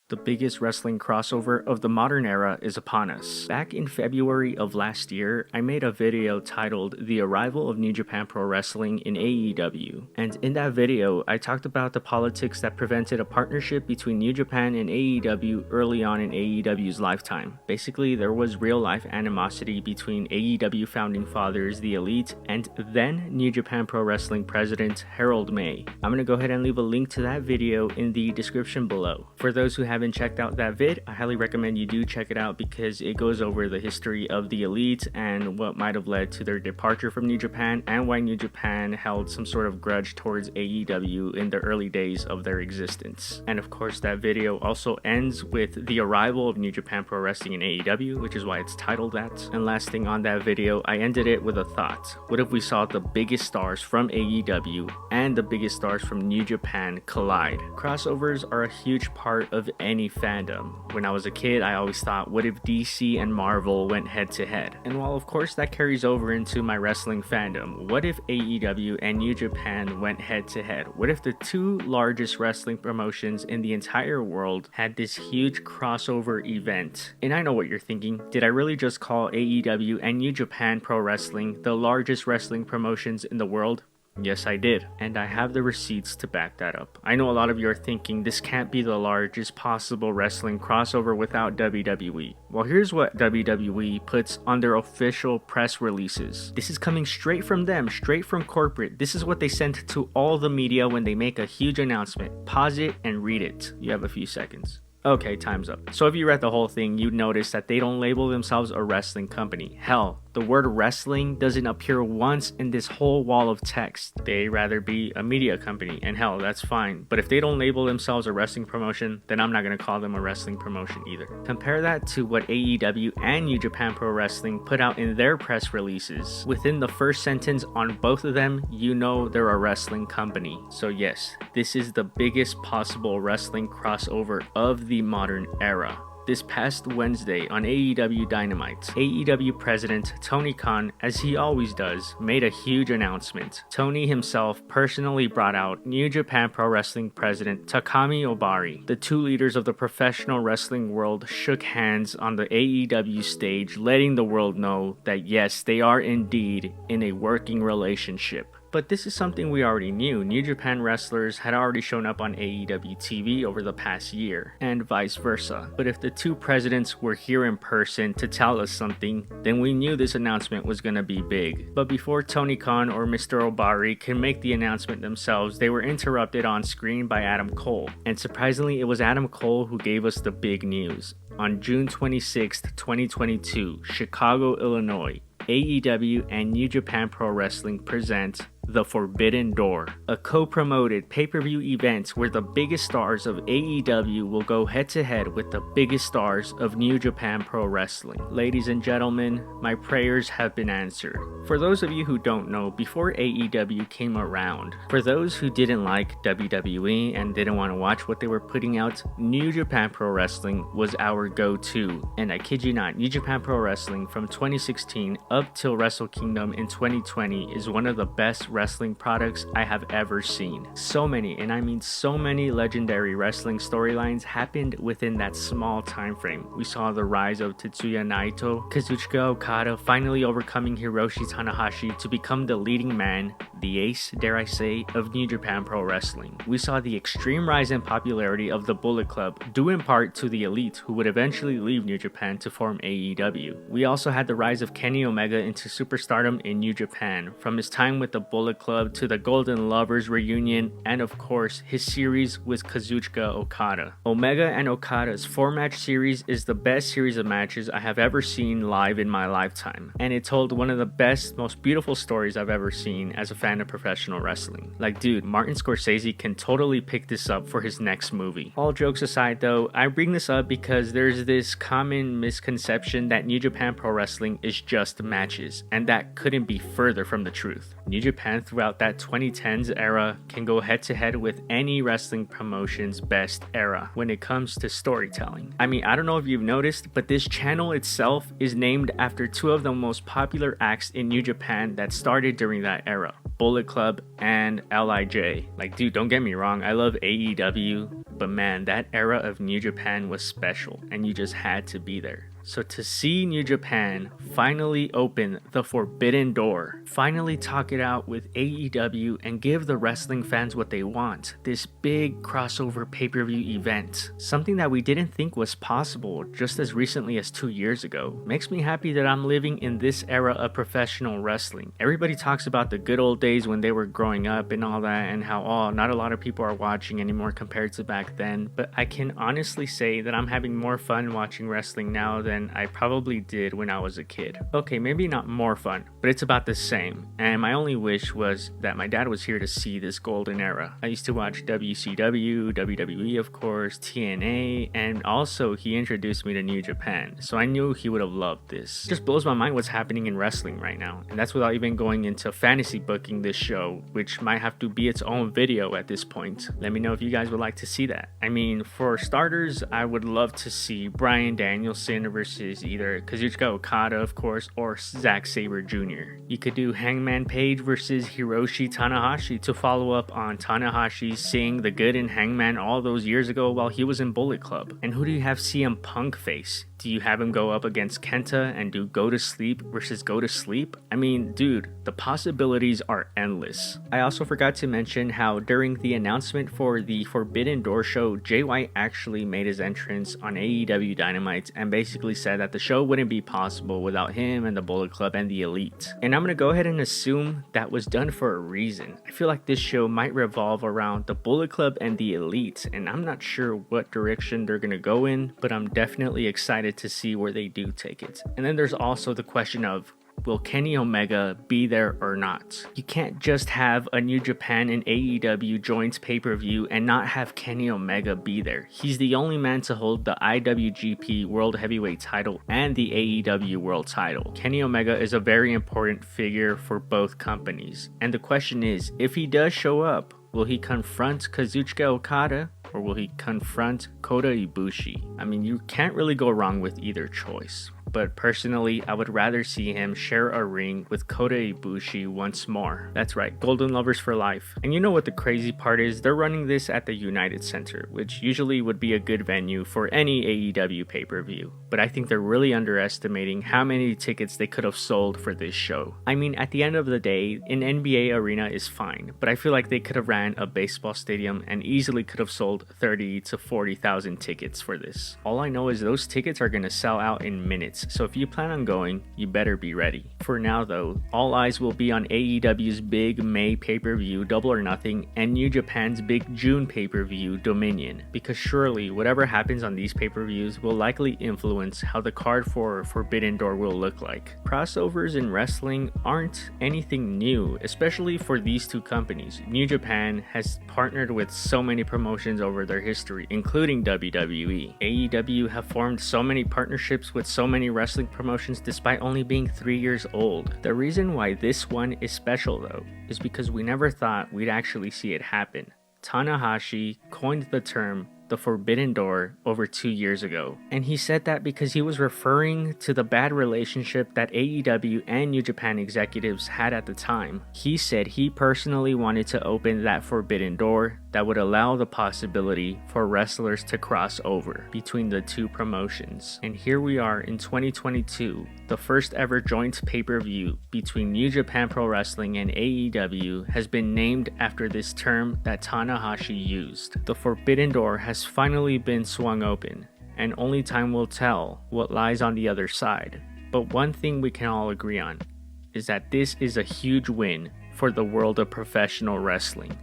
The biggest wrestling crossover of the modern era is upon us. Back in February of last year, I made a video titled The Arrival of New Japan Pro Wrestling in AEW. And in that video, I talked about the politics that prevented a partnership between New Japan and AEW early on in AEW's lifetime. Basically, there was real-life animosity between AEW founding fathers, The Elite, and then New Japan Pro Wrestling president Harold May. I'm gonna go ahead and leave a link to that video in the description below. For those who haven't checked out that vid, I highly recommend you do check it out because it goes over the history of the Elite and what might have led to their departure from New Japan and why New Japan held some sort of grudge towards AEW in the early days of their existence. And of course, that video also ends with the arrival of New Japan Pro Wrestling in AEW, which is why it's titled that. And last thing on that video, I ended it with a thought. What if we saw the biggest stars from AEW and the biggest stars from New Japan collide? Crossovers are a huge part of any fandom. When I was a kid, I always thought, what if DC and Marvel went head to head? And while of course that carries over into my wrestling fandom, what if AEW and New Japan went head to head? What if the two largest wrestling promotions in the entire world had this huge crossover event? And I know what you're thinking, did I really just call AEW and New Japan Pro Wrestling the largest wrestling promotions in the world? Yes, I did, and I have the receipts to back that up. I know a lot of you are thinking this can't be the largest possible wrestling crossover without WWE. Well, here's what WWE puts on their official press releases. This is coming straight from them, straight from corporate. This is what they send to all the media when they make a huge announcement. Pause it and read it. You have a few seconds. Okay, time's up. So if you read the whole thing, you'd notice that they don't label themselves a wrestling company. Hell, the word wrestling doesn't appear once in this whole wall of text. They'd rather be a media company, and hell, that's fine. But if they don't label themselves a wrestling promotion, then I'm not gonna call them a wrestling promotion either. Compare that to what AEW and New Japan Pro Wrestling put out in their press releases. Within the first sentence on both of them, you know they're a wrestling company. So yes, this is the biggest possible wrestling crossover of the modern era. This past Wednesday on AEW Dynamite, AEW President Tony Khan, as he always does, made a huge announcement. Tony himself personally brought out New Japan Pro Wrestling President Takami Obari. The two leaders of the professional wrestling world shook hands on the AEW stage, letting the world know that yes, they are indeed in a working relationship. But this is something we already knew. New Japan wrestlers had already shown up on AEW TV over the past year, and vice versa. But if the two presidents were here in person to tell us something, then we knew this announcement was gonna be big. But before Tony Khan or Mr. Obari can make the announcement themselves, they were interrupted on screen by Adam Cole. And surprisingly, it was Adam Cole who gave us the big news. On June 26th, 2022, Chicago, Illinois, AEW and New Japan Pro Wrestling present The Forbidden Door, a co-promoted pay-per-view event where the biggest stars of AEW will go head-to-head with the biggest stars of New Japan Pro Wrestling. Ladies and gentlemen, my prayers have been answered. For those of you who don't know, before AEW came around, for those who didn't like WWE and didn't want to watch what they were putting out, New Japan Pro Wrestling was our go-to. And I kid you not, New Japan Pro Wrestling from 2016 up till Wrestle Kingdom in 2020 is one of the best wrestling products I have ever seen. So many, and I mean so many legendary wrestling storylines happened within that small time frame. We saw the rise of Tetsuya Naito, Kazuchika Okada finally overcoming Hiroshi Tanahashi to become the leading man, the ace, dare I say, of New Japan Pro Wrestling. We saw the extreme rise in popularity of the Bullet Club, due in part to the Elite, who would eventually leave New Japan to form AEW. We also had the rise of Kenny Omega into superstardom in New Japan, from his time with the Bullet Club to the Golden Lovers reunion, and of course his series with Kazuchika Okada. Omega and Okada's 4-match series is the best series of matches I have ever seen live in my lifetime, and it told one of the best, most beautiful stories I've ever seen as a fan of professional wrestling. Like dude, Martin Scorsese can totally pick this up for his next movie. All jokes aside though, I bring this up because there's this common misconception that New Japan Pro Wrestling is just matches, and that couldn't be further from the truth. New Japan throughout that 2010s era can go head to head with any wrestling promotion's best era when it comes to storytelling. I mean, I don't know if you've noticed, but this channel itself is named after two of the most popular acts in New Japan that started during that era. Bullet Club, and LIJ. Like, dude, don't get me wrong, I love AEW, but man, that era of New Japan was special, and you just had to be there. So to see New Japan finally open the forbidden door, finally talk it out with AEW and give the wrestling fans what they want, this big crossover pay-per-view event, something that we didn't think was possible just as recently as 2 years ago, makes me happy that I'm living in this era of professional wrestling. Everybody talks about the good old days when they were growing up and all that, and how, not a lot of people are watching anymore compared to back then, but I can honestly say that I'm having more fun watching wrestling now than I probably did when I was a kid. Okay, maybe not more fun, but it's about the same. And my only wish was that my dad was here to see this golden era. I used to watch WCW, WWE of course, TNA, and also he introduced me to New Japan. So I knew he would have loved this. It just blows my mind what's happening in wrestling right now. And that's without even going into fantasy booking this show, which might have to be its own video at this point. Let me know if you guys would like to see that. I mean, for starters, I would love to see Bryan Danielson versus either Kazuchika Okada, of course, or Zack Sabre Jr. You could do Hangman Page versus Hiroshi Tanahashi to follow up on Tanahashi seeing the good in Hangman all those years ago while he was in Bullet Club. And who do you have CM Punk face? Do you have him go up against Kenta and do Go to Sleep versus Go to Sleep? I mean, dude, the possibilities are endless. I also forgot to mention how during the announcement for the Forbidden Door show, Jay White actually made his entrance on AEW Dynamite and basically said that the show wouldn't be possible without him and the Bullet Club and the Elite. And I'm gonna go ahead and assume that was done for a reason. I feel like this show might revolve around the Bullet Club and the Elite, and I'm not sure what direction they're gonna go in, but I'm definitely excited to see where they do take it. And then there's also the question of, will Kenny Omega be there or not? You can't just have a New Japan and AEW joint pay-per-view and not have Kenny Omega be there. He's the only man to hold the IWGP World Heavyweight title and the AEW World title. Kenny Omega is a very important figure for both companies. And the question is, if he does show up, will he confront Kazuchika Okada? Or will he confront Kota Ibushi? I mean, you can't really go wrong with either choice. But personally, I would rather see him share a ring with Kota Ibushi once more. That's right, Golden Lovers for life. And you know what the crazy part is? They're running this at the United Center, which usually would be a good venue for any AEW pay-per-view. But I think they're really underestimating how many tickets they could have sold for this show. I mean, at the end of the day, an NBA arena is fine, but I feel like they could have ran a baseball stadium and easily could have sold 30 to 40,000 tickets for this. All I know is those tickets are gonna sell out in minutes. So if you plan on going, you better be ready. For now though, all eyes will be on AEW's big May pay-per-view Double or Nothing and New Japan's big June pay-per-view Dominion, because surely whatever happens on these pay-per-views will likely influence how the card for Forbidden Door will look like. Crossovers in wrestling aren't anything new, especially for these two companies. New Japan has partnered with so many promotions over their history, including WWE. AEW have formed so many partnerships with so many wrestling promotions despite only being 3 years old. The reason why this one is special though is because we never thought we'd actually see it happen. Tanahashi coined the term the Forbidden Door over 2 years ago. And he said that because he was referring to the bad relationship that AEW and New Japan executives had at the time. He said he personally wanted to open that Forbidden Door that would allow the possibility for wrestlers to cross over between the two promotions. And here we are in 2022, the first ever joint pay-per-view between New Japan Pro Wrestling and AEW has been named after this term that Tanahashi used. The Forbidden Door has finally been swung open, and only time will tell what lies on the other side. But one thing we can all agree on is that this is a huge win for the world of professional wrestling.